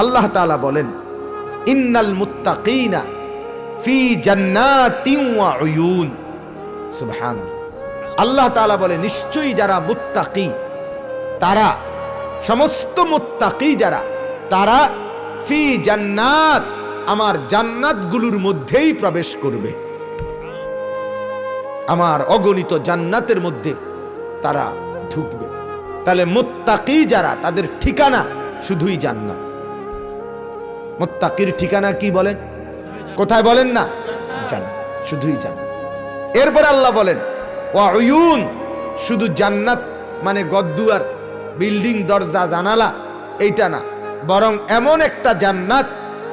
আল্লাহ তাআলা বলেন, ইন্নাল মুত্তাকিনা ফি জান্নাতিন ওয়া উয়ুন। সুবহানাল্লাহ। আল্লাহ তাআলা বলে, নিশ্চয়ই যারা মুত্তাকি, তারা সমস্ত মুত্তাকি যারা, তারা ফি জান্নাত, আমার জান্নাতগুলোর মধ্যেই প্রবেশ করবে। আমার অগণিত জান্নাতের মধ্যে তারা ঢুকবে। তাহলে মুত্তাকি যারা, তাদের ঠিকানা শুধুই জান্নাত। মুত্তাকির ঠিকানা কি বলেন? কোথায় বলেন না? জান্নাত, শুধুই জান্নাত। এরপর আল্লাহ বলেন ওয়া উয়ুন, শুধু জান্নাত মানে গদ্দুয়ার, বিল্ডিং, দরজা, জানালা, এইটা না, বরং এমন একটা জান্নাত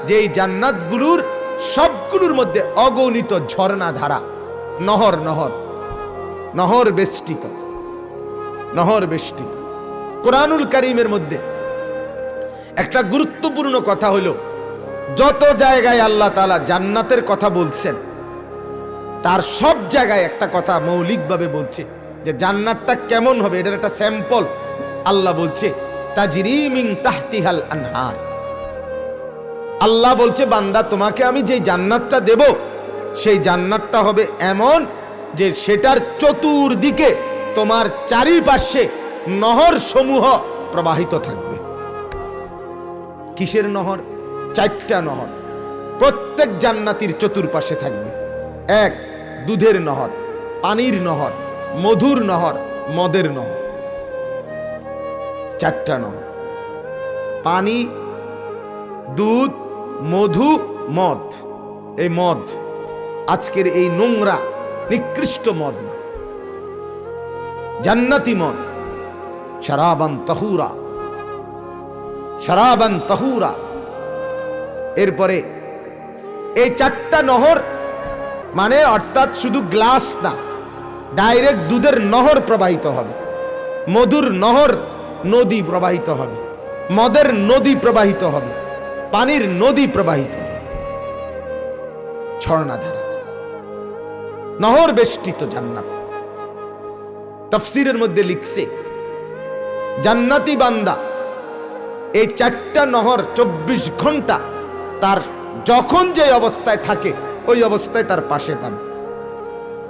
যেই জান্নাতগুলোর সবগুলোর মধ্যে অগণিত ঝর্ণা ধারা, নহর নহর নহর বেষ্টিত, নহর বেষ্টিত। কোরআনুল কারীমের মধ্যে একটা গুরুত্বপূর্ণ কথা হলো, যত জায়গায় আল্লাহ তাআলা জান্নাতের কথা বলছেন, তার সব জায়গায় একটা কথা মৌলিকভাবে বলছে যে জান্নাতটা কেমন হবে, এটার একটা স্যাম্পল আল্লাহ বলছে, তাজরি মিন তাহতিহাল আনহার। আল্লাহ বলছে, বান্দা তোমাকে আমি যে জান্নাতটা দেব, সেই জান্নাতটা হবে এমন যে সেটার চতুর্দিকে তোমার চারিপাশে নহর সমূহ প্রবাহিত থাকবে। কিসের নহর? 4টা নহর প্রত্যেক জান্নাতীর চতুর্পাশে থাকবে। 1, দুধের নহর, পানির নহর, মধুর নহর, মদের নহর। 4টা নহর, পানি, দুধ, মধু, মদ। এই মদ আজকের এই নোংরা নিকৃষ্ট মদ না, জান্নাতি মদ। শারাবান তাহুরা, শারাবান তাহুরা। এরপরে এই 4টা নহর মানে অর্থাৎ শুধু গ্লাস না, ডাইরেক্ট দুধের নহর প্রবাহিত হবে, মধুর নহর, নদী প্রবাহিত হবে, মদের নদী প্রবাহিত হবে, পানির নদী প্রবাহিত হবে, ঝর্ণাধারা, নহর বেষ্টিত জান্নাত। তাফসীরের মধ্যে লিখছে, জান্নাতি বান্দা এই 4টা নহর 24 ঘন্টা তার যখন যে অবস্থায় থাকে ওই অবস্থায় তার পাশে পাবে।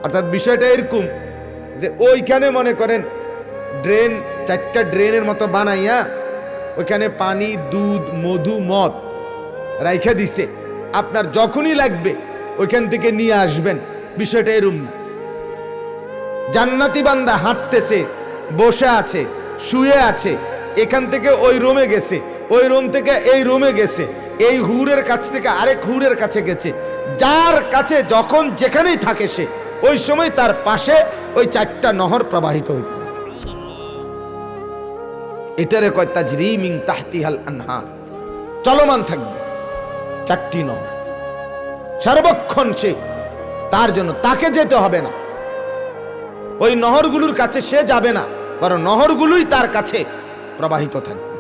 অর্থাৎ বিষয়টা এরকম যে ওইখানে মনে করেন ড্রেন, 4টা ড্রেনের মতো বানাইয়া ওইখানে পানি, দুধ, মধু, মদ রাইখা দিছে, আপনার যখনই লাগবে ওইখান থেকে নিয়ে আসবেন। বিষয়টা এরকম না। জান্নাতি বান্দা হাঁটতেছে, বসে আছে, শুয়ে আছে, এখান থেকে ওই রুমে গেছে, ওই রুম থেকে এই রুমে গেছে, এই হুরের কাছ থেকে আরেক হুরের কাছে গেছে, যার কাছে যখন যেখানেই থাকে সে ওই সময় তার পাশে ওই 4টা নহর প্রবাহিত হইতে থাকে। এটারে কয় তাজরি মিন তাহতিহাল আনহার, চলমান থাকবে 4টি নহর সর্বক্ষণ। সে তার জন্য তাকে যেতে হবে না, ওই নহরগুলোর কাছে সে যাবে না, বরং নহরগুলোই তার কাছে প্রবাহিত থাকবে।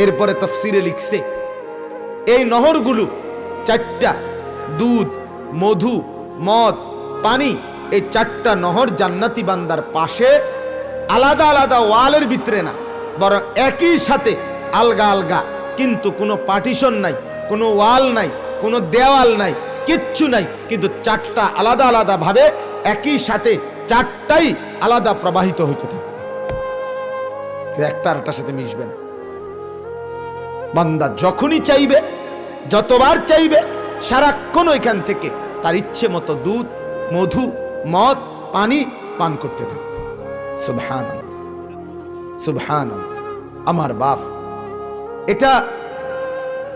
এরপরে তাফসীরে লিখছে, এই নহরগুলো 4টা, দুধ, মধু, মদ, পানি, এই 4টা নহর জান্নাতি বান্দার পাশে আলাদা আলাদা ওয়ালের ভিতরে না, বরং একই সাথে আলগা আলগা, কিন্তু কোনো পার্টিশন নাই, কোনো ওয়াল নাই, কোনো দেওয়াল নাই, কিচ্ছু নাই, কিন্তু 4টা আলাদা আলাদা ভাবে একই সাথে 4টাই আলাদা প্রবাহিত হইতে থাকে, একটা আরেকটার সাথে মিশবে না। বান্দা যখনই চাইবে, যতবার চাইবে, সারাক্ষণ ওইখান থেকে তার ইচ্ছে মতো দুধ, মধু, মদ, পানি পান করতে থাকবে। সুবহানাল্লাহ, সুবহানাল্লাহ। আমার বাপ, এটা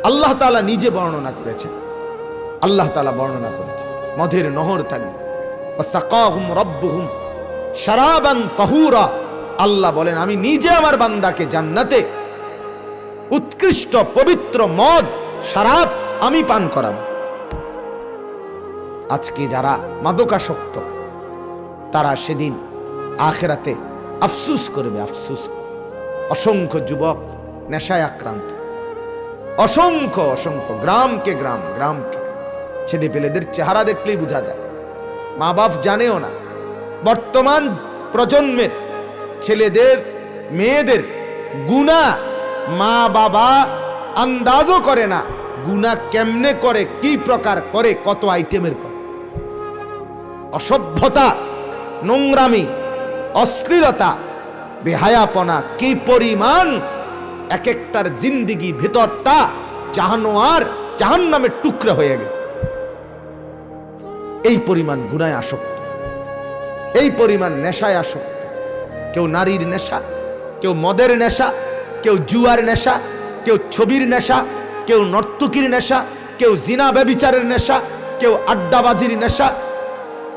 আল্লাহ তাআলা নিজে বর্ণনা করেছেন। আল্লাহ তাআলা বর্ণনা করেছেন মদের নহর থাকবে। ওয়াসাকাহুম রাব্বুহুম শারাবান তাহুরা। আল্লাহ বলেন, আমি নিজে আমার বান্দাকে জান্নাতে উৎকৃষ্ট পবিত্র মদ, শরাব আমি পান করাব। আজকে যারা মাদকাসক্ত তারা সেদিন আখিরাতে আফসোস করবে, আফসোস। অসংখ্য যুবক নেশায় আক্রান্ত, অসংখ্য অসংখ্য, গ্রামকে গ্রাম, গ্রামকে ছেলে পেলেদের চেহারা দেখলেই বোঝা যায়। মা বাপ জানেও না। বর্তমান প্রজন্মের ছেলেদের, মেয়েদের গুনাহ মা বাবা আন্দাজও করে না গুনাহ কেমনে করে, কি প্রকার করে, কত আইটেমের করে। অসভ্যতা, নোংরামি, অশ্লীলতা, বেহায়াপনা কি পরিমাণ এক একটার জিন্দিগি ভিতরটা জাহানোয়ার, জাহান্নামের টুকরা হয়ে গেছে। এই পরিমাণ গুনায় আসক্ত, এই পরিমাণ নেশায় আসক্ত। কেউ নারীর নেশা, কেউ মদের নেশা, কেউ জুয়ার নেশা, কেউ ছবির নেশা, কেউ নর্তকীর নেশা, কেউ জিনা ব্যভিচারের নেশা, কেউ আড্ডাবাজির নেশা,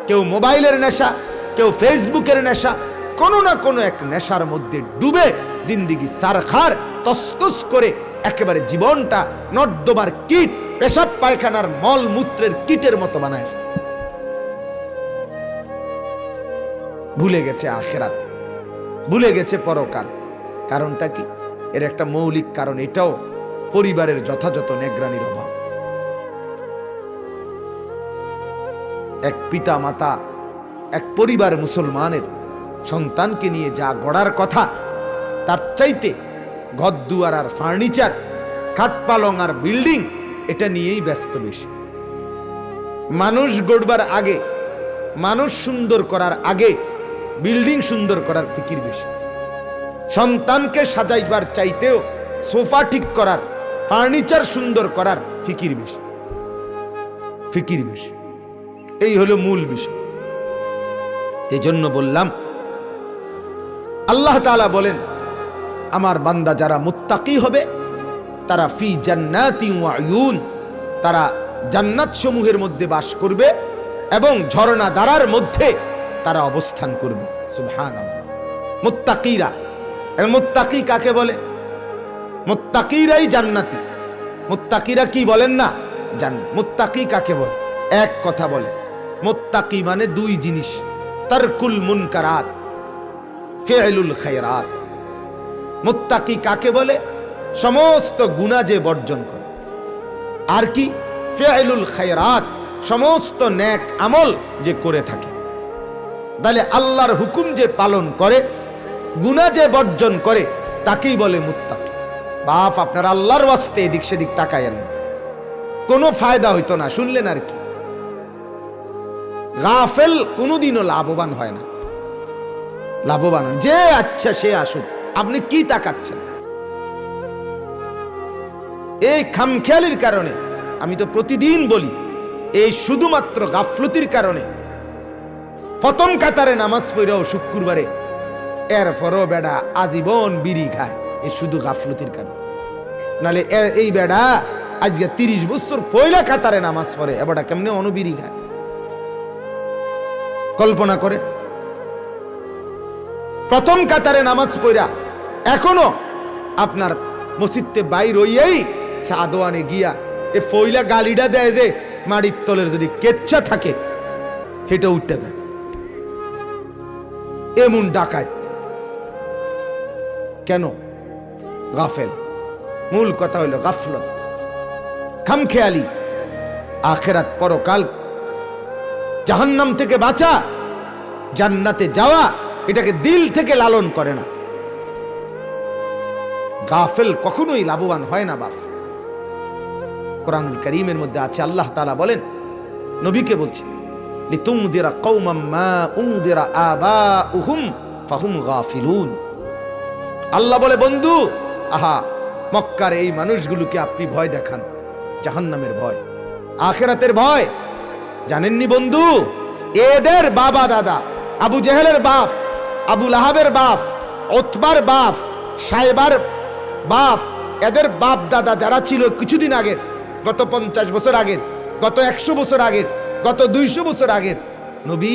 কেউ মোবাইলের নেশা, কেউ ফেসবুকের নেশা। কোনো না কোনো এক নেশার মধ্যে ডুবে জিন্দিগি সারখার তসতস করে একেবারে জীবনটা নর্দমার কীট, পেশাব পায়খানার মল মূত্রের কীটের মতো বানায় ফেলছে। ভুলে গেছে আখিরাত, ভুলে গেছে পরকাল। কারণটা কি? এর একটা মৌলিক কারণ এটাও, পরিবারের যথাযথ নেগরানির অভাব। এক পিতা মাতা, এক পরিবার মুসলমানের সন্তানকে নিয়ে যা গড়ার কথা, তার চাইতে ঘর দুয়ার আর ফার্নিচার, খাট পালং আর বিল্ডিং, এটা নিয়েই ব্যস্ত বেশি। মানুষ গড়বার আগে, মানুষ সুন্দর করার আগে বিল্ডিং সুন্দর করার ফিকির বেশি। সন্তানকে সাজাইবার চাইতেও সোফা ঠিক করার, ফার্নিচার সুন্দর করার ফিকির বেশি, ফিকির বেশি। এই হলো মূল বিষয়। এই জন্য বললাম, আল্লাহ তাআলা বলেন আমার বান্দা যারা মুত্তাকি হবে তারা ফি জান্নাতি ওয়া আয়ুন, তারা জান্নাত সমূহের মধ্যে বাস করবে এবং ঝর্ণা ধারার মধ্যে তারা অবস্থান করবে। সুবহানাল্লাহ। মুত্তাকিরা, মুত্তাকি কাকে বলে? মুত্তাকিরাই জান্নাতি। মুত্তাকিরা কি বলেন না? মুত্তাকি কাকে বলে? এক কথা বলে, মুত্তাকি মানে দুই জিনিস, তারকুল মুনকারাত, ফি'লুল খায়রাত। মুত্তাকি কাকে বলে? সমস্ত গুনাহ যে বর্জন করে, আর কি? ফি'লুল খায়রাত, সমস্ত নেক আমল যে করে থাকে। তাহলে আল্লাহর হুকুম যে পালন করে, গুনাহ যে বর্জন করে, তাকেই বলে মুত্তাকি। বাপ, আপনার আল্লাহর ওয়াস্তে এদিক সেদিক তাকায়েন না, কোনো ফায়দা হইতো না, শুনলেন আর কি। গাফেল কোনোদিনও লাভবান হয় না। লাভবান যে আচ্ছা সে আসুক, আপনি কি তাকাচ্ছেন? এই খামখেয়ালির কারণে, আমি তো প্রতিদিন বলি, এই শুধুমাত্র গাফলতির কারণে প্রথম কাতারে নামাজ পড়াও শুক্রবারে, এরপরও বেড়া আজীবন বিড়ি খায়, এই শুধু গাফলতির কারণে। নালে এই বেড়া আজকে 30 বছর পয়লা কাতারে নামাজ পড়ে, এবারটা কেমনে অনুবিড়ি খায়? কল্পনা করে। প্রথম কাতারে নামাজ পড়া এখনো আপনার মসজিদে বাইর হইয়াই সাদওয়ানে গিয়া এ ফইলা গালিটা দেয় যে মাটির তলের যদি কেচ্ছা থাকে সেটা উঠতে যায়, এমন ডাকাত। কেন? গাফেল। মূল কথা হইল গাফলত, খামখেয়ালি। আখিরাত, পরকাল, জাহান্নাম থেকে বাঁচা, জান্নাতে যাওয়া, এটাকে দিল থেকে লালন করে না। গাফেল কখনোই লাভবান হয় না বাপ। কোরআনুল কারীমের মধ্যে আছে, আল্লাহ তাআলা বলেন, নবীকে বলছে, লিতুনদিরা কওমান মা উনদিরা আবাউহুম ফাহুম গাফিলুন। আল্লাহ বলে, বন্ধু, আহা, মক্কার এই মানুষগুলোকে আপনি ভয় দেখান, জাহান্নামের ভয়, আখিরাতের ভয়। জানেননি বন্ধু, এদের বাবা দাদা, আবু জেহেলের বাপ, আবু লাহাবের বাপ, উতবার বাপ, সাইবার বাপ, এদের বাপ দাদা যারা ছিল কিছুদিন আগের, গত 50 বছর আগের, গত 100 বছর আগের, গত 200 বছর আগের নবী,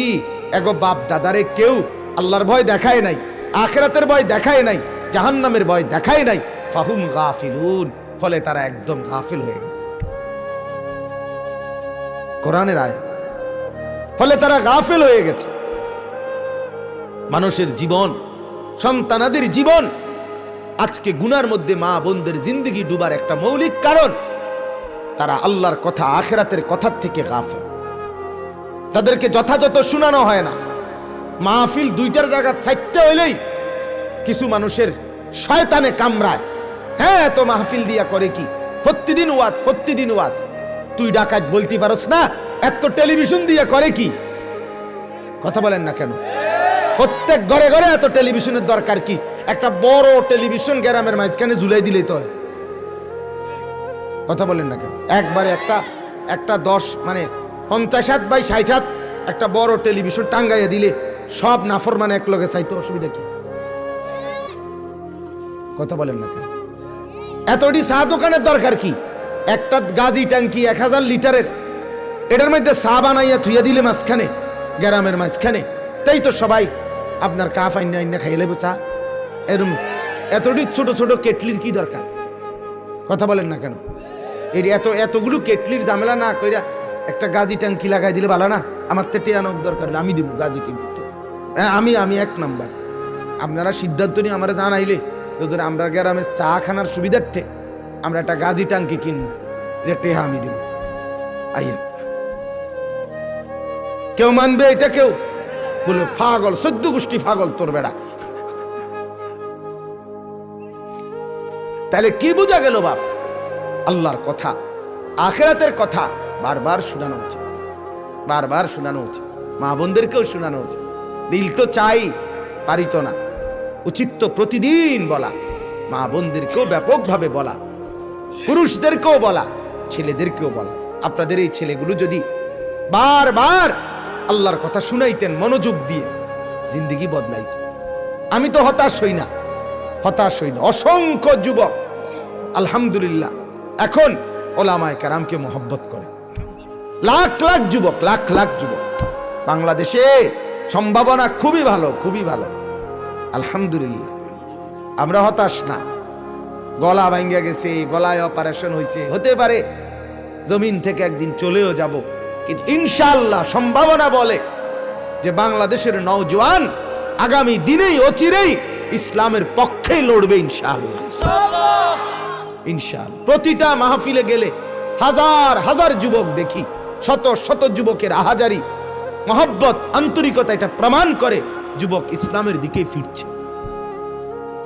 এগো বাপ দাদারে কেউ আল্লাহর ভয় দেখায় নাই, আখিরাতের ভয় দেখায় নাই, জাহান্নামের ভয় দেখায় নাই। ফাহুম গাফিলুন, ফলে তারা একদম গাফিল হয়ে গেছে। কোরআনের আয়াত। ফলে তারা গাফিল হয়ে গেছে। মানুষের জীবন, সন্তানাদের জীবন আজকে গুনার মধ্যে মা বোনদের জিন্দেগি ডুবার একটা মৌলিক কারণ, তারা আল্লাহর কথা, আখিরাতের কথার থেকে গাফিল। তাদেরকে যথাযথ শোনানো হয় না। মাহফিল 2টার জায়গা 4টা হইলেই কিছু মানুষের শয়তানে কামড়ায়, হ্যাঁ, তো মাহফিল দিয়া করে কি? প্রতিদিন ওয়াজ, প্রতিদিন ওয়াজ। তুই ডাকাত বলতে পারস না, এত টেলিভিশন দিয়া করে কি? কথা বলেন না কেন? প্রত্যেক ঘরে ঘরে এত টেলিভিশনের দরকার কি? একটা বড় টেলিভিশন গ্রামের মাঝখানে ঝুলাই দিলেই তো হয়। কথা বলেন না কেন? একবারে একটা 10 মানে 50 হাত বাই 60 হাত একটা বড় টেলিভিশন টাঙ্গাইয়া দিলে সব নাফরমান এক লগে চাইতো, অসুবিধা কি? কথা বলেন না কেন? এতটি চা দোকানের দরকার কি? একটা গাজি ট্যাঙ্কি 1000 লিটারের, এটার মধ্যে চা বানাইয়া থুইয়া দিলে মাঝখানে, গ্রামের মাঝখানে, তাই তো সবাই আপনার কাপ আইনা খাইয়ে লেবো চা। এরম এতটি ছোট ছোট কেটলির কি দরকার? কথা বলেন না কেন? এই এতগুলো কেটলির ঝামেলা না কইরা একটা গাজি ট্যাঙ্কি লাগাই দিলে ভালো না? আমার তো টেয়ানোর দরকার, আমি দিব গাজি ট্যাঙ্কি। হ্যাঁ, আমি 1 নাম্বার। আপনারা সিদ্ধান্ত নিয়ে আমরা জানাইলে আমরা গ্রামে চা খানার সুবিধার্থে আমরা একটা গাজি ট্যাঙ্কি কিনবো, এটা টেহা আমি দিব। আইয়া কেউ মানবে এটা? কেউ বলে পাগল, 14 গোষ্ঠী পাগল তোর বেড়া। তাহলে কি বোঝা গেল বাপ? আল্লাহর কথা, আখিরাতের কথা বারবার শোনানো উচিত, বারবার শোনানো উচিত, মা বোনদেরকেও শোনানো উচিত। দিল তো চাই, পারিত না, উচিত তো প্রতিদিন বলা, মা বোনদেরকেও ব্যাপকভাবে বলা, পুরুষদেরকেও বলা, ছেলেদেরকেও বলা। আপনাদের এই ছেলেগুলো যদি বারবার আল্লাহর কথা শুনাইতেন মনোযোগ দিয়ে, জিন্দেগি বদলাইত। আমি তো হতাশ হই না। অসংখ্য যুবক আলহামদুলিল্লাহ এখন ওলামায়ে কেরামকে মহব্বত করে। লাখ লাখ যুবক বাংলাদেশে সম্ভাবনা খুবই ভালো, খুবই ভালো, আলহামদুলিল্লাহ। আমরা হতাশ না। গলা ভাঙ্গা গেছে, গলায় অপারেশন হয়েছে, হতে পারে জমিন থেকে একদিন চলেও যাব, কিন্তু ইনশাআল্লাহ সম্ভাবনা বলে যে বাংলাদেশের নওজোয়ান আগামী দিনেই অচিরেই ইসলামের পক্ষে লড়বে ইনশাআল্লাহ। প্রতিটা মাহফিলে গেলে হাজার হাজার যুবক দেখি, শত শত যুবকের আহাজারি, মহব্বত, আন্তরিকতা, এটা প্রমাণ করে যুবক ইসলামের দিকে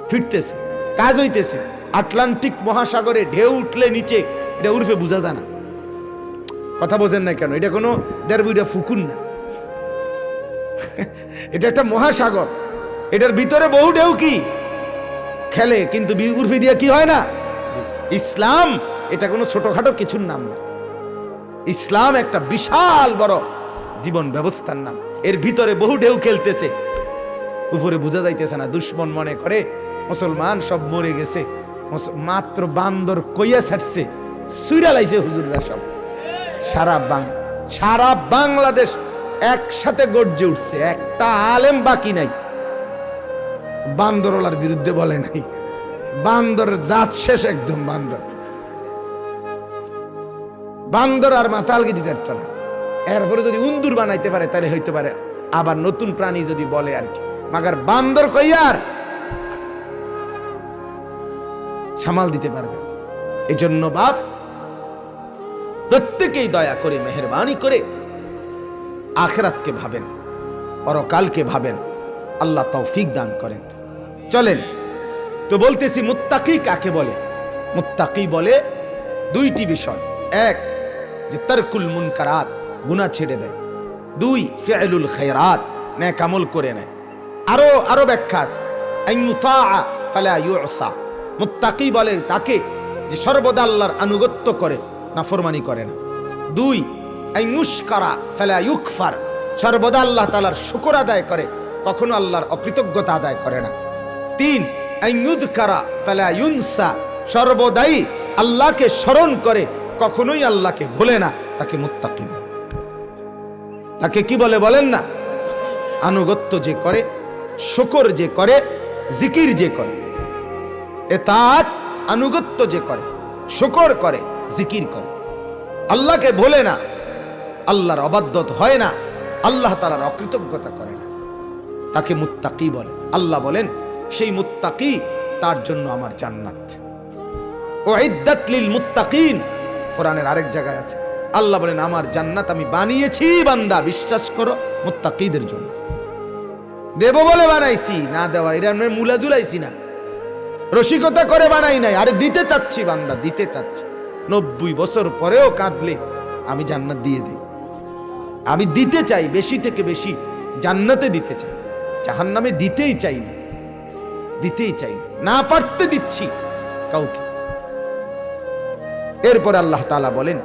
ফিরতেছে, কাজ হইতেছে। আটলান্টিক মহাসাগরে ঢেউ উঠলে নিচে, এটা উর্ফে বুঝা যায় না। কথা বোঝেন না কেন? এটা কোনো দেড়বুইটা ফুকুন না, এটা একটা মহাসাগর, এটার ভিতরে বহু ঢেউ কি খেলে, কিন্তু উর্ফে দিয়ে কি হয় না। ইসলাম এটা কোনো ছোটখাটো কিছুর নাম না। ইসলাম একটা বিশাল বড় জীবন ব্যবস্থার নাম। এর ভিতরে বহু ঢেউ খেলতেছে, উপরে বোঝা যাইতেছে না। দুশ্মন মনে করে মুসলমান সব মরে গেছে, মাত্র বান্দর কইয়া ছাড়ছে, সুইরা লাইছে হুজুররা সব। সারা বাংলাদেশ একসাথে গর্জে উঠছে, একটা আলেম বাকি নাই বান্দরওয়ালার বিরুদ্ধে বলে নাই। বান্দর জাত শেষ, একদম বান্দর আর মাতালকে দিতে পারত না। এরপরে যদি উন্দুর বানাইতে পারে তাহলে হইতে পারে আবার নতুন প্রাণী যদি বলে আর কি, মাগার বান্দর কইয়ার সামাল দিতে পারবে। এজন্য বাপ প্রত্যেকেই দয়া করে, মেহেরবানি করে আখিরাতকে ভাবেন, পরকালকে ভাবেন। আল্লাহ তৌফিক দান করেন। চলেন তো বলতেছি, মুত্তাকি কাকে বলে? মুত্তাকি বলে 2টি বিষয়। 1 যে তারকুল মুনকারাত, গুনাহ ছেড়ে দেয়। 2 ফি'লুল খায়রাত, নেক আমল করে নেয়। আরো ব্যাখ্যা আছে, আইয়ুতাআ ফালা ইউসা। মুত্তাকি বলে তাকে যে সর্বদা আল্লাহর আনুগত্য করে, নাফরমানি করে না। 2 আইয়ুশকারা ফালা ইউকফার, সর্বদা আল্লাহ তাআলার শুকর আদায় করে, কখনো আল্লাহর অকৃতজ্ঞতা আদায় করে না। 3 আইয়ুযকারা ফালা ইউনসা, সর্বদাই আল্লাহকে স্মরণ করে, কখনোই আল্লাহকে ভুলে না। তাকে মুত্তাকি বলে। তাকে কি বলে বলেন না? আনুগত্য যে করে, শুকর যে করে, জিকির যে করে, এতাত আনুগত্য যে করে, শুকর করে, জিকির করে, আল্লাহকে ভোলে না, আল্লাহর অবাধ্যত হয় না, আল্লাহ তাআলার অকৃতজ্ঞতা করে না, তাকে মুত্তাকি বলে। আল্লাহ বলেন সেই মুত্তাকি, তার জন্য আমার জান্নাত। উইদ্দাত লিল মুত্তাকিন, কোরআনের আরেক জায়গায় আছে, আল্লাহ বলেন আমার জান্নাত আমি বানিয়েছি বান্দা, বিশ্বাস করো, মুত্তাকিদের জন্য। দেব বলে বানাইছি, না দেওয়ার এটা আমরা মুলা ঝুলাইছি না। রসিকতা করে বানাই নাই, আরে দিতে চাচ্ছি বান্দা, দিতে চাচ্ছি। 90 বছর পরেও কাঁদলে আমি জান্নাত দিয়ে দিই। আমি দিতে চাই, বেশি থেকে বেশি জান্নাতে দিতে চাই, জাহান্নামে দিতেই চাই না, দিতেই চাই না, না পারতে দিচ্ছি কাউকে। এরপর আল্লাহ তাআলা বলেন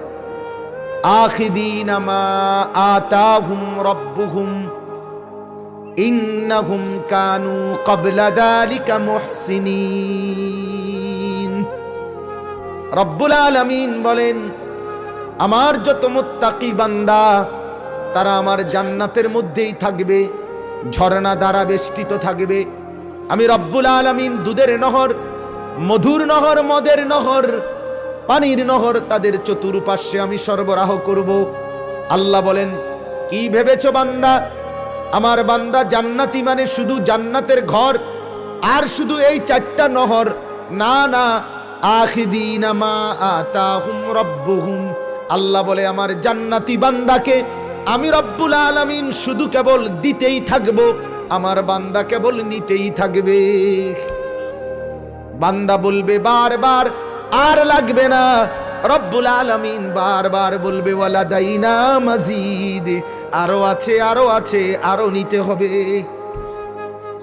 আখিদিনা মা আতাহুম রাব্বুহুম ইন্নাহুম কানু ক্বাবলা যালিকা মুহসিনিন। রব্বুল আলামিন বলেন আমার যত মুত্তাকি বান্দা তারা আমার জান্নাতের মধ্যেই থাকবে, ঝর্ণা দ্বারা বেষ্টিত থাকবে। আমি রব্বুল আলামিন দুধের নহর, মধুর নহর, মদের নহর, পানির নহর তাদের চতুর্পার্শ্বে আমি সরবরাহ করব। আল্লাহ বলেন কি ভেবেছো বান্দা, আমার বান্দা জান্নাতি মানে শুধু জান্নাতের ঘর আর শুধু এই 4টা নহর? না না, আখিদিনা মা আতাহুম রাব্বুহুম, আল্লাহ বলে আমার জান্নাতি বান্দাকে আমি রব্বুল আলামিন শুধু কেবল দিতেই থাকবো, আমার বান্দা কেবল নিতেই থাকবে। বান্দা বলবে বারবার আর লাগবে না, রব্বুল আলামিন বারবার বলবে ওয়ালাদাইনা মাজিদ, আরো আছে, আরো আছে, আরো নিতে হবে।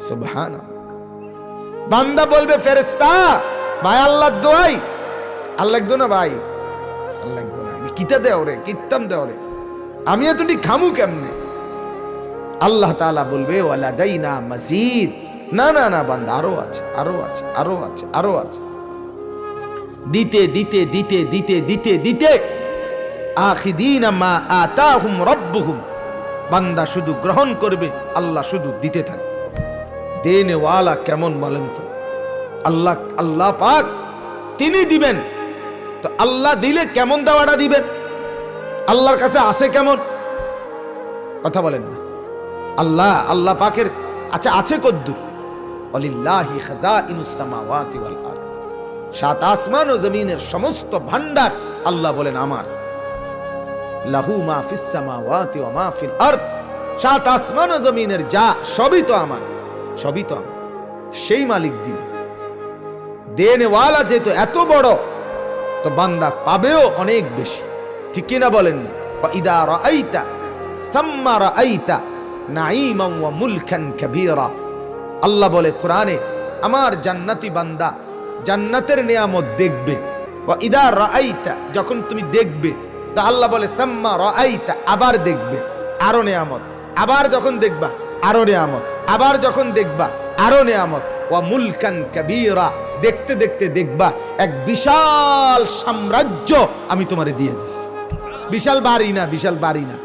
সুবহানাল্লাহ। বান্দা বলবে ফেরেশতা ভাই আল্লাহ দোয়াই, আল্লাহ একদো না ভাই, আল্লাহ একদো না, আমি কিতা দেও রে, কিতাম দেও রে, আমি এতটি খামু কেমনে? আল্লাহ তাআলা বলবে ওয়ালাদাইনা মাজিদ, না না না বান্দা আরো আছে, আরো আছে, আরো আছে, আরো আছে। দিতে দিতে দিতে দিতে দিতে দিতে আখিদিনা মা আতাহুম রাব্বুহুম, বান্দা শুধু গ্রহণ করবে, আল্লাহ শুধু দিতে থাকবে। দেনেওয়ালা কেমন বলেন তো? আল্লাহ, আল্লাহ পাক তিনি দিবেন। তো আল্লাহ দিলে কেমন দেওয়াটা দিবেন? আল্লাহর কাছে আছে কেমন? কথা বলেন না। আল্লাহ, আল্লাহ পাকের আচ্ছা আছে কদ্দুর? ওয়ালিল্লাহি খাযাইনুস সামাওয়াতি ওয়াল আরদ, 7 আসমান ও জমিনের সমস্ত ভান্ডার আল্লাহ বলেন আমার। লাহু মা ফিস সামাওয়াতি ওয়া মা ফিল আরদ, 7 আসমান ও জমিনের যা সবই তো আমার, সবই তো আমার। সেই মালিক দিন। দেনেওয়ালা যেহেতু এত বড়, তো বান্দা পাবেও অনেক বেশি, ঠিক কিনা বলেন না? ওয়া ইদা রাআইতা সাম্মা রাআইতা নাঈমান ওয়া মুলকান কাবীরা, আল্লাহ বলে কোরআনে আমার জান্নাতি বান্দা জান্নাতের নিয়ামত দেখবে। ওয়া ইদা রাআইতা, যখন তুমি দেখবে, তা আল্লাহ বলে সাম্মা রাআইতা, আবার দেখবে আরো নিয়ামত, আবার যখন দেখবা আরো নিয়ামত, আবার যখন দেখবা আরো নিয়ামত। ওয়া মুলকান কাবীরা, দেখতে দেখতে দেখবা এক বিশাল সাম্রাজ্য আমি তোমারে দিয়ে দিছি। বিশাল বাড়ি না, বিশাল বাড়ি না,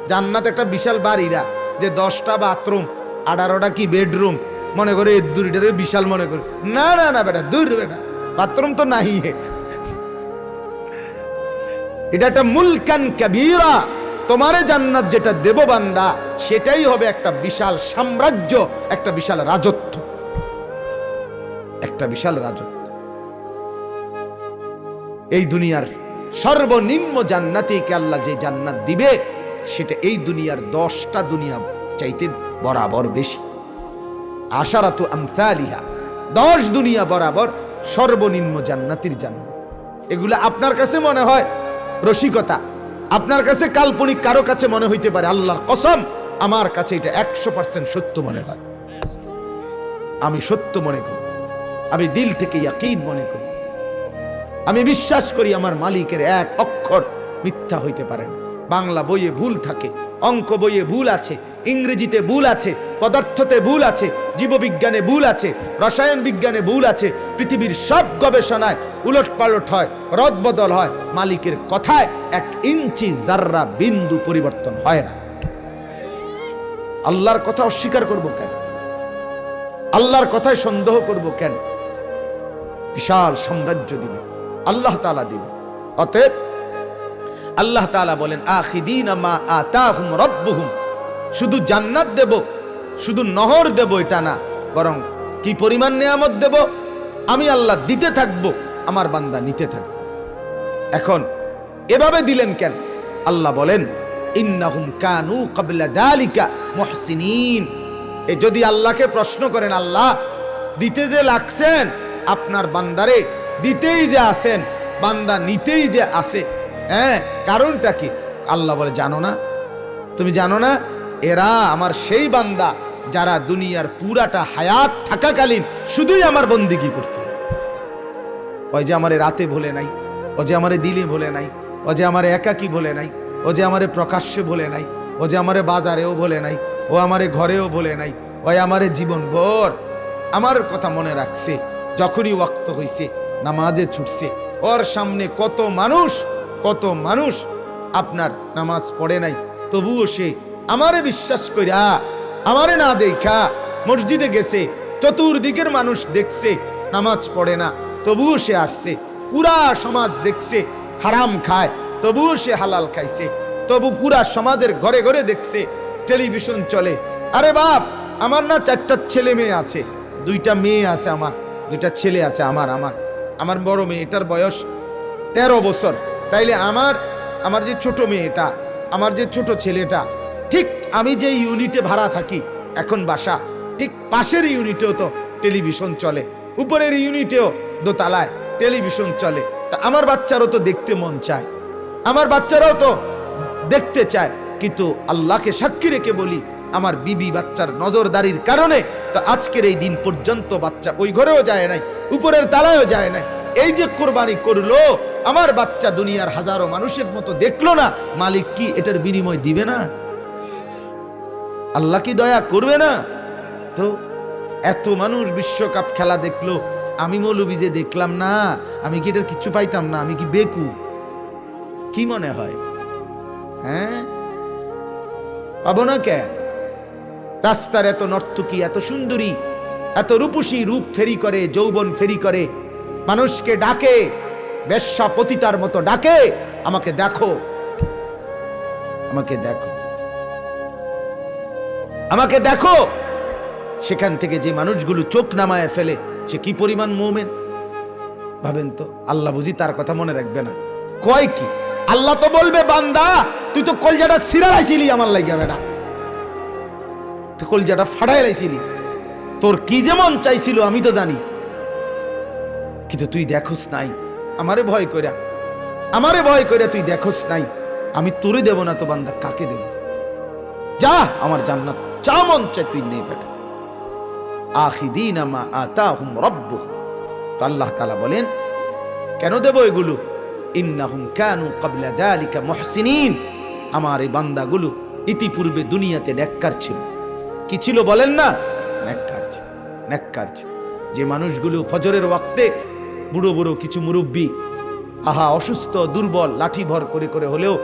জান্নাত একটা বিশাল বাড়ি না যে 10টা বাথরুম 18টা কি বেডরুম মনে করে দুইটারে বিশাল মনে করে, না না না বেটা, দূর বেটা, বাথরুম তো নাই। এটা একটা মুলকান কাবীরা, তোমারে জান্নাত যেটা দেব বান্দা সেটাই হবে একটা বিশাল সাম্রাজ্য, একটা বিশাল রাজত্ব, একটা বিশাল রাজত্ব। এই দুনিয়ার সর্বনিম্ন জান্নাতীকে আল্লাহ যে জান্নাত দিবে সেটা এই দুনিয়ার 10টা দুনিয়া চাইতে বরাবর বেশি। আশারাতু আমসালিহা, 10 দুনিয়া বরাবর সর্বনিম্ন জান্নাতির জান্নাত। এগুলা আপনার কাছে মনে হয় রসিকতা, আপনার কাছে কাল্পনিক, কারো কাছে মনে হইতে পারে আল্লাহর কসম আমার কাছে এটা 100% সত্য মনে হয়। আমি সত্য মনে করি, আমি দিল থেকে ইয়াকিন মনে করি, আমি বিশ্বাস করি আমার মালিকের এক অক্ষর মিথ্যা হইতে পারে না। বাংলা বইয়ে ভুল থাকে, অঙ্ক বইয়ে ভুল আছে, ইংরেজিতে ভুল আছে, পদার্থতে ভুল আছে, জীববিজ্ঞানে ভুল আছে, রসায়ন বিজ্ঞানে ভুল আছে, পৃথিবীর সব গবেষণায় উলটপালট হয়, রদবদল হয়, মালিকের কথায় 1 ইঞ্চি জাররা বিন্দু পরিবর্তন হয় না। আল্লাহর কথা অস্বীকার করব কেন? আল্লাহর কথায় সন্দেহ করব কেন? বিশাল সাম্রাজ্য দিবে আল্লাহ তাআলা দিবে। অতএব আল্লাহ তাআলা বলেন আখিদিনা মা আতাহুম রাব্বুহুম, শুধু জান্নাত দেব, শুধু নহর দেব এটা না, বরং কি পরিমাণ নিয়ামত দেব আমি আল্লাহ দিতে থাকব, আমার বান্দা নিতে থাকবে। এখন এভাবে দিলেন কেন? আল্লাহ বলেন ইন্নাহুম কানু ক্বাবলা যালিকা মুহসিনিন। এই যদি আল্লাহকে প্রশ্ন করেন আল্লাহ দিতে যে লাগছেন আপনার বান্দারে দিতেই যে আছেন, বান্দা নিতেই যে আছে। হ্যাঁ, কারণটা কি? আল্লাহ বলে, জানো না? তুমি জানো না? এরা আমার সেই বান্দা যারা দুনিয়ার পুরাটা হায়াত থাকাকালীন শুধুই আমার বন্দিগি করছে। ওই যে আমারে রাতে ভুলে নাই, ও যে আমারে দিলে ভুলে নাই, ও যে আমারে একাকী ভুলে নাই, ও যে আমারে প্রকাশ্যে ভুলে নাই, ও যে আমারে বাজারেও ভুলে নাই, ও আমারে ঘরেও ভুলে নাই, ওই আমারে জীবন ভর আমার কথা মনে রাখছে। যখনই ওয়াক্ত হইছে নামাজে ছুটছে। ওর সামনে কত মানুষ আপনার নামাজ পড়ে নাই, তবুও সে আমারে বিশ্বাস কইরা আমারে না দেখা মসজিদে গেছে। চতুর্দিকের মানুষ দেখছে নামাজ পড়ে না, তবুও সে আসছে। পুরা সমাজ দেখছে হারাম খায়, তবুও সে হালাল খাইছে। তবু পুরা সমাজের ঘরে ঘরে দেখছে টেলিভিশন চলে। আরে বাপ, আমার না 4টা ছেলে মেয়ে আছে, 2টা মেয়ে আছে, আমার 2টা ছেলে আছে। আমার বড় মেয়েটার বয়স 13 বছর। তাইলে আমার যে ছোট মেয়েটা, আমার যে ছোট ছেলেটা, ঠিক আমি যে ইউনিটে ভাড়া থাকি এখন বাসা, ঠিক পাশের ইউনিটেও তো টেলিভিশন চলে, উপরের ইউনিটেও দোতলায় টেলিভিশন চলে। তা আমার বাচ্চারও তো দেখতে মন চায়, আমার বাচ্চারাও তো দেখতে চায়। কিন্তু আল্লাহকে সাক্ষী রেখে বলি, আমার বিবি বাচ্চার নজরদারির কারণে তো আজকের এই দিন পর্যন্ত বাচ্চা ওই ঘরেও যায় নাই, উপরের তালায়ও যায় নাই। এই যে কোরবানি করলো, আমার বাচ্চা দুনিয়ার হাজারো মানুষের মতো দেখলো না, মালিক কি এটার বিনিময় দিবে না? আল্লাহ কি দয়া করবে না? তো এত মানুষ বিশ্বকাপ খেলা দেখলো, আমি মৌলবি যে দেখলাম না, আমি কি এটার কিচ্ছু পাইতাম না? আমি কি বেকু? কি মনে হয়? হ্যাঁ, পাবো না কেন? রাস্তার এত নর্তকী, এত সুন্দরী, এত রূপসী, রূপ ফেরি করে, যৌবন ফেরি করে, মানুষকে ডাকে, বেশ্যা পতিতার মতো ডাকে, আমাকে দেখো, আমাকে দেখো, আমাকে দেখো। সেখান থেকে যে মানুষগুলো চোখ নামায় ফেলে, সে কি পরিমাণ মুমিন ভাবেন তো। আল্লাহ বুঝি তার কথা মনে রাখবে না? কয় কি? আল্লাহ তো বলবে, বান্দা তুই তো কলজাটা ছিড়াইছিলি আমার লাগিয়া, বেটা তুই কলজাটা ফাড়াই লাইছিলি, তোর কি যেমন চাইছিল আমি তো জানি, কিন্তু তুই দেখোস নাই। আমারে ভয় কইরা তুই দেখোস নাই। আমি তোরে দেব না তো বান্দা, কাকে দেব? যা, আমার জান্নাত যা মন চায় তুই নে বেটা। আখিদিনা মা আতাহুম রাব্বুহুম। তো আল্লাহ তাআলা বলেন, কেন দেব এগুলো? ইন্নাহুম কানু ক্বাবলা যালিকা মুহসিনিন। আমার এই বান্দাগুলো ইতিপূর্বে দুনিয়াতে নেককার ছিল। কি ছিল বলেন না? নেককার ছিল। যে মানুষগুলো ফজরের ওয়াক্তে, বুড়ো বুড়ো কিছু মুরব্বী, অসুস্থ দুর্বল, লাঠি ভর করে করে হলেও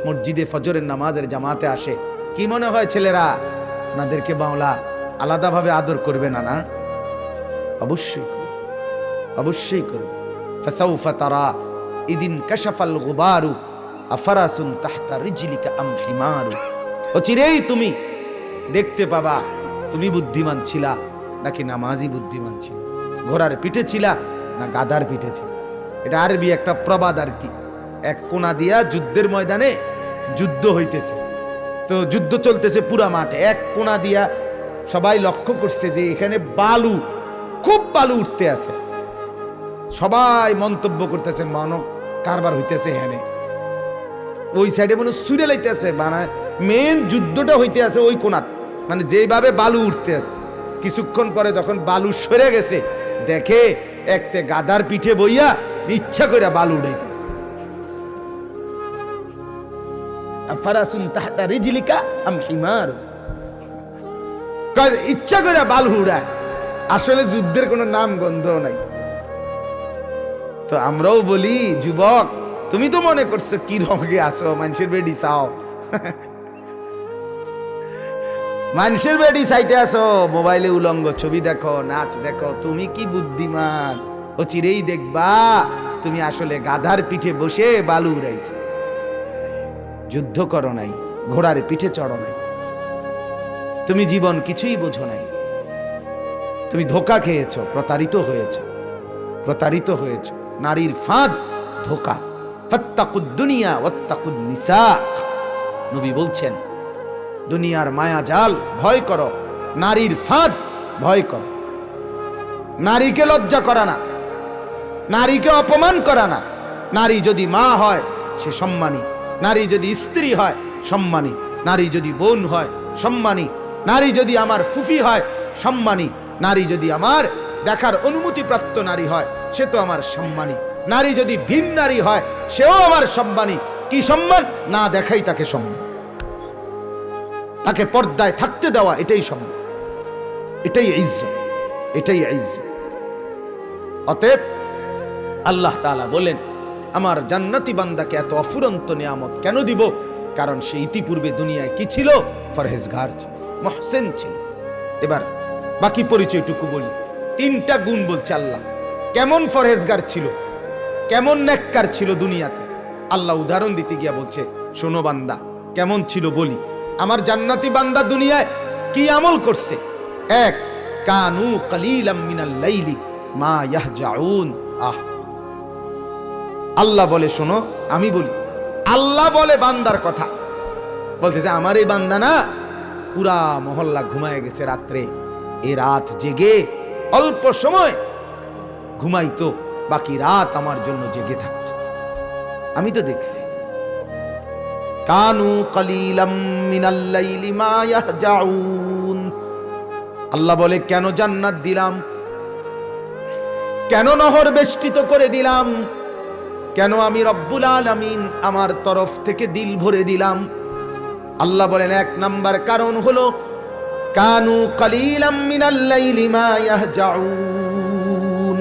মসজিদে ফজরের নামাজের জামাতে আসে, কি মনে হয় ছেলেরা ওনাদেরকে মাওলা আলাদাভাবে আদর করবে না? না, অবশ্যই করবে। ফাসাউফা তারা ইদিন কাশাফাল গুবারু আফারাসুন তাহতা রিজলিকা আম হিমারু। অচিরেই তুমি দেখতে পাবা তুমি বুদ্ধিমান ছিলা নাকি নামাজি বুদ্ধিমান ছিল, ঘোড়ার পিঠে ছিলা না গাধার পিঠে ছিল। এটা আরবি একটা প্রবাদ আর কি। এক কোনা দিয়া যুদ্ধের ময়দানে যুদ্ধ হইতেছে, তো যুদ্ধ চলতেছে পুরা মাঠে। এক কোনা দিয়া সবাই লক্ষ্য করছে যে এখানে খুব বালু উঠতে আছে। সবাই মন্তব্য করতেছে, মানব কারবার হইতেছে। হ্যাঁ, ওই সাইডে মনে সুরে লাইতেছে, মানে মেন যুদ্ধটা হইতে আছে ওই কোনাত, মানে যেইভাবে বালু উঠতে আছে। কিছুক্ষণ পরে যখন বালু সরে গেছে, দেখে একতে গাদার পিঠে বইয়া ইচ্ছা করে বালু উঠাইতে আছে। আফারাসুন তাহতা রিজলিকা আম হিমার, ইচ্ছা করে বালু উড়ায়। আসলে যুদ্ধের কোনো নাম গন্ধ নাই। তো আমরাও বলি, যুবক তুমি তো মনে করছো কি রঙে আসো, মানুষের বেডি চাও, মানুষের বেডি চাইতে আসো, মোবাইলে উলঙ্গ ছবি দেখো, নাচ দেখো। তুমি কি বুদ্ধিমান? ও চিরেই দেখবা তুমি আসলে গাধার পিঠে বসে বালু উড়াইছো, যুদ্ধ করো নাই, ঘোড়ার পিঠে চড়ো নাই, তুমি জীবন কিছুই বোঝো নাই। তুমি ধোঁকা খেয়েছো, প্রতারিত হয়েছো। নারীর ফাঁদ, ধোঁকা। ফাত্তাকুদ দুনিয়া ওয়াত্তাকুন নিসা। নবী বলছেন, দুনিয়ার মায়া জাল ভয় করো, নারীর ফাঁদ ভয় করো। নারীকে লজ্জা করা না, নারীকে অপমান করা না। নারী যদি মা হয় সে সম্মানী, নারী যদি স্ত্রী হয় সম্মানী, নারী যদি বোন হয় সম্মানী, নারী যদি আমার ফুফি হয় সম্মানী, নারী যদি আমার দেখার অনুমতিপ্রাপ্ত নারী হয় সে তো আমার সম্মানী, নারী যদি ভিন নারী হয় সেও আমার সম্মানী। কি সম্মান? না দেখাই তাকে সম্মান, তাকে পর্দায় থাকতে দেওয়া, এটাই সম্মান, এটাই ইজ্জত, এটাই ইজ্জত। অতএব আল্লাহ তাআলা বলেন, আমার জান্নাতি বান্দাকে এত অফুরন্ত নিয়ামত কেন দিব? কারণ সে ইতিপূর্বে দুনিয়ায় কি ছিল? ফরহেজগার ছিল, মুহসিন ছিল। এবার বাকি পরিচয়টুকু বলি। তিনটা গুণ বলছে আল্লাহ। কেমন ফরহেজগার ছিল, কেমন নেককার ছিল দুনিয়াতে, আল্লাহ উদাহরণ দিতে গিয়া বলছে, শোনো বান্দা কেমন ছিল বলি। আমার জান্নাতি বান্দা দুনিয়ায় কি আমল করছে? এক, কানু কালিলাম মিনাল লাইলি মা ইয়াহজাউন। আল্লাহ বলে, শোনো আমি বলি, আল্লাহ বলে বান্দার কথা বলতেছে, আমার এই বান্দা না পুরা মহল্লা ঘুমায় গেছে রাত্রে, এ রাত জেগে অল্প সময় ঘুমাইতো, বাকি রাত আমার জন্য জেগে থাকতো। আমি তো দেখছি। কানু কালিলাম মিনাল লাইলি মা ইয়াহজাউন। আল্লাহ বলে, কেন জান্নাত দিলাম, কেন নহর বেষ্টিত করে দিলাম, কেন আমি রব্বুল আলামিন আমার তরফ থেকে দিল ভরে দিলাম? আল্লাহ বলেন, এক নাম্বার কারণ হলো কানু কালিলাম মিনাল লাইলি মা ইয়াহজাউন।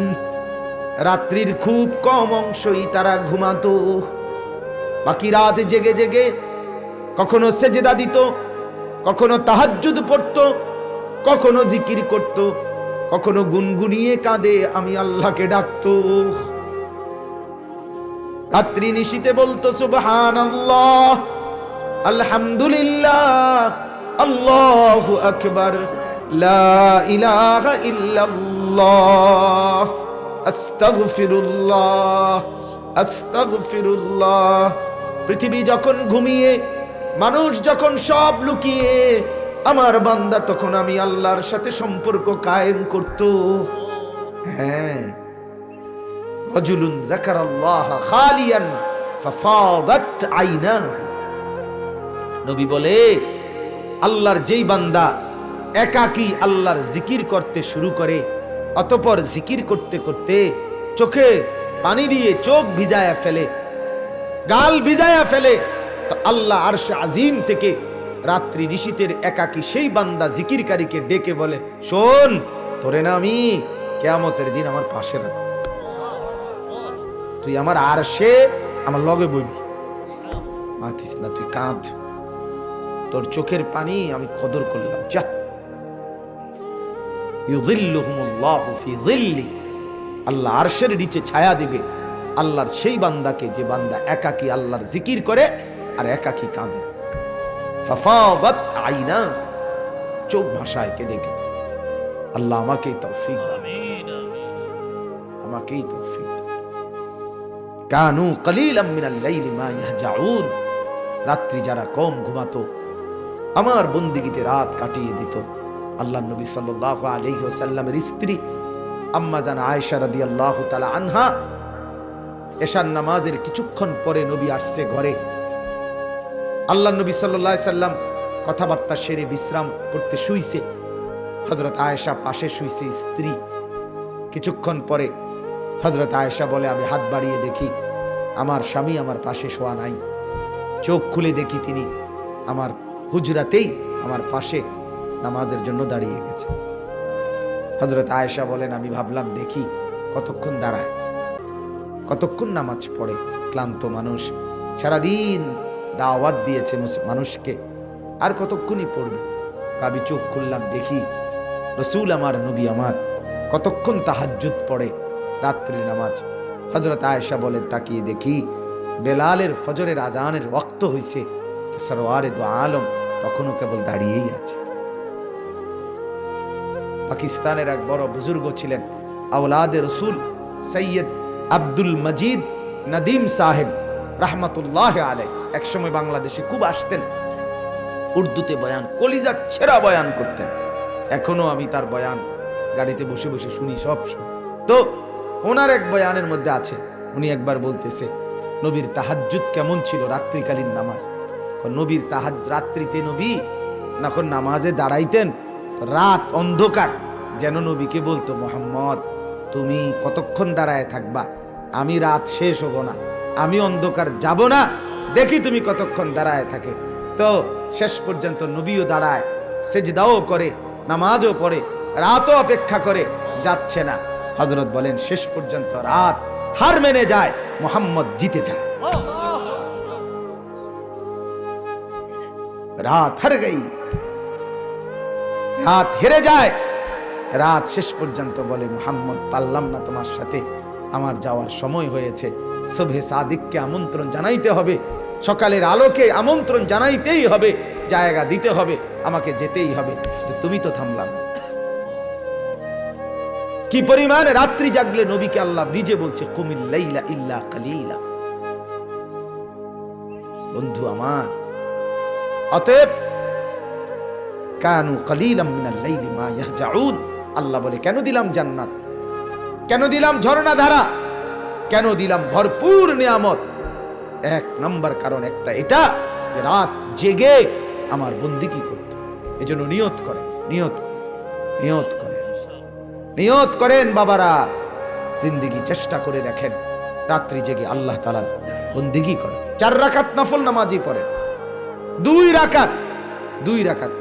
রাত্রির খুব কম অংশই তারা ঘুমাতো, বাকি রাত জেগে জেগে কখনো সেজদা দিত, কখনো তাহাজ্জুদ পড়তো, কখনো জিকির করত, কখনো গুনগুনিয়ে কাঁদে আমি আল্লাহকে ডাকতো। রাত্রি নিশীতে বলতো সুবহানাল্লাহ, আলহামদুলিল্লাহ, আল্লাহু আকবার, লা ইলাহা ইল্লাল্লাহ, আস্তাগফিরুল্লাহ, আস্তাগফিরুল্লাহ। পৃথিবী যখন ঘুমিয়ে, মানুষ যখন সব লুকিয়ে, আমার বান্দা তখন আমি আল্লাহর সাথে সম্পর্ক কায়েম করত। হ্যাঁ, রাজুলুন যাকারাল্লাহ খালিয়ান ফাফাদাত আইনাহু। নবী বলে, আল্লাহর যেই বান্দা একাকী আল্লাহর জিকির করতে শুরু করে, অতঃপর জিকির করতে করতে চোখে পানি দিয়ে চোখ ভিজায়া ফেলে, গাল ভিজায়া ফেলে, তো আল্লাহ আরশে আজিম থেকে রাত্রি নিশীতের একাকী সেই বান্দা জিকিরকারীকে ডেকে বলে, শোন, তোরে না আমি কিয়ামতের দিন আমার পাশে রাখো, তুই আমার আরশে আমার লগে বইবি, মাথিস না, তুই কাঁদ, তোর চোখের পানি আমি কদর করলাম, যা। ইউযিল্লুহুমুল্লাহু ফি যিল্লি, আল্লাহ আরশের নিচে ছায়া দিবে আল্লাহর সেই বান্দাকে যে বান্দা একাকী আল্লাহর জিকির করে আর একাকী কাঁদে। ফাফাদাত আইনা, চোখ ভাষায় কেঁদে কেঁদে। আল্লাহ আমাকেই তৌফিক দান, আমাকেই তৌফিক দান। কানু কালিলাম মিনাল লাইলি মা ইয়াহজাউন। রাত্রি যারা কম ঘুমাতো, আমার বন্দিগিতে রাত কাটিয়ে দিত। আল্লাহর নবী সাল্লাল্লাহু আলাইহি ওয়াসাল্লামের স্ত্রী আম্মা জান আয়েশা রাদিয়াল্লাহু তাআলা আনহা, এশার নামাজের কিছুক্ষণ পরে নবী আসছে ঘরে। আল্লাহর নবী সাল্লাল্লাহু আলাইহি সাল্লাম কথাবার্তা সেরে বিশ্রাম করতে শুইছে, হযরত আয়েশা পাশে শুইছে স্ত্রী। কিছুক্ষণ পরে হযরত আয়েশা বলে, আমি হাত বাড়িয়ে দেখি আমার স্বামী আমার পাশে শোয়া নাই। চোখ খুলে দেখি তিনি আমার হুজরাতেই আমার পাশে নামাজের জন্য দাঁড়িয়ে গেছে। হযরত আয়েশা বলেন, আমি ভাবলাম দেখি কতক্ষণ দাঁড়ায়, কতক্ষণ নামাজ পড়ে। ক্লান্ত মানুষ, সারাদিন দাওয়াত দিয়েছে মানুষকে, আর কতক্ষণই পড়বে। আমি চোখ খুললাম, দেখি রাসূল আমার, নবী আমার কতক্ষণ তাহাজ্জুদ পড়ে, রাত্রির নামাজ। হযরত আয়েশা বলেন, তাকিয়ে দেখি বেলালের ফজরের আজানের ওয়াক্ত হইছে, তো সরওয়ারে দু আলম তখনও কেবল দাঁড়িয়েই আছে। পাকিস্তানের এক বড় বুজুর্গ ছিলেন, আওলাদে রসুল সৈয়দ আব্দুল মজিদ নদীম সাহেব রাহমাতুল্লাহ আলাইহি। একসময় বাংলাদেশে খুব আসতেন, উর্দুতে বয়ান, কলিজার ছেঁড়া বয়ান করতেন। এখনো আমি তার বয়ান গাড়িতে বসে বসে শুনি, সব শুনি। তো ওনার এক বয়ানের মধ্যে আছে, উনি একবার বলতেছে নবীর তাহাজ্জুদ কেমন ছিল, রাত্রিকালীন নামাজ। নবীর রাত্রিতে নবী যখন নামাজে দাঁড়াইতেন, রাত অন্ধকার, যেন নবীকে বলতো, মোহাম্মদ তুমি কতক্ষণ দাঁড়ায় থাকবা, আমি রাত শেষ হব না, আমি অন্ধকার যাব না, দেখি তুমি কতক্ষণ দাঁড়ায় থাকে। তো শেষ পর্যন্ত নবীও দাঁড়ায়, সেজদাও করে, নামাজও পড়ে, রাতও অপেক্ষা করে, যাচ্ছে না। হযরত বলেন শেষ পর্যন্ত রাত হার মেনে যায়, মোহাম্মদ জিতে যায়। রাত হার গই, রাত হেরে যায়। রাত শেষ পর্যন্ত বলে, মুহাম্মদ পারলাম না তোমার সাথে, আমার যাওয়ার সময় হয়েছে। সুবহে সাদিককে আমন্ত্রণ জানাইতে হবে, সকালের আলোকে আমন্ত্রণ জানাইতেই হবে, জায়গা দিতে হবে, আমাকে যেতেই হবে। তুমি তো থামলাম। কি পরিমাণ রাত্রি জাগলে নবীকে আল্লাহ নিজে বলছে, কুমিল লাইলা ইল্লা কালিলা। বন্ধু আমার, অতএব কানু কালিলাম মিনাল লাইলি মা ইয়াহজাউন। আল্লাহ বলে, কেন দিলাম জান্নাত, কেন দিলাম ঝর্ণা ধারা, কেন দিলাম ভরপুর নিয়ামত? এক নম্বর কারণ একটা, এটা যে রাত জেগে আমার বন্দেগী করত। এজন্য নিয়ত করেন, নিয়ত নিয়ত করেন, নিয়ত করেন বাবারা, জিন্দেগি চেষ্টা করে দেখেন, রাত্রি জেগে আল্লাহ তাআলার বন্দেগী করেন। 4 রাকাত নফল নামাজই পড়েন, 2 রাকাত